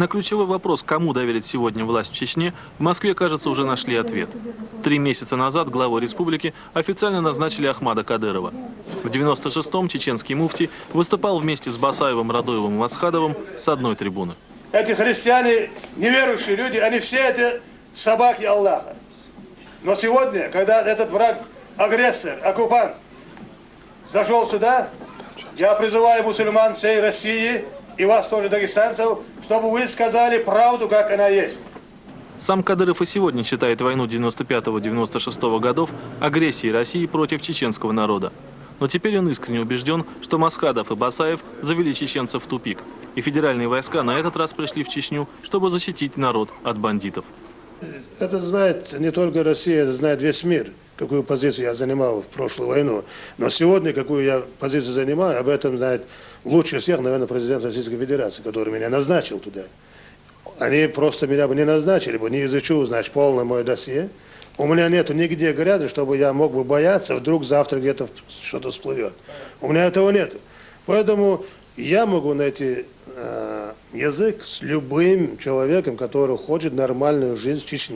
На ключевой вопрос, кому доверить сегодня власть в Чечне, в Москве, кажется, уже нашли ответ. 3 месяца назад главой республики официально назначили Ахмада Кадырова. В 96-м чеченский муфти выступал вместе с Басаевым, Радуевым и Масхадовым с одной трибуны. Эти христиане, неверующие люди, они все эти собаки Аллаха. Но сегодня, когда этот враг, агрессор, оккупант зашел сюда, я призываю мусульман всей России и вас тоже, дагестанцев, чтобы вы сказали правду, как она есть. Сам Кадыров и сегодня считает войну 95-96 годов агрессией России против чеченского народа. Но теперь он искренне убежден, что Масхадов и Басаев завели чеченцев в тупик. И федеральные войска на этот раз пришли в Чечню, чтобы защитить народ от бандитов. Это знает не только Россия, это знает весь мир, какую позицию я занимал в прошлую войну. Но сегодня, какую я позицию занимаю, об этом знает лучше всех, наверное, президент Российской Федерации, который меня назначил туда. Они просто меня бы не назначили бы, не изучу, значит, полное мое досье. У меня нету нигде грязи, чтобы я мог бы бояться, вдруг завтра где-то что-то всплывет. У меня этого нету. Поэтому я могу найти язык с любым человеком, который хочет нормальную жизнь в Чечне.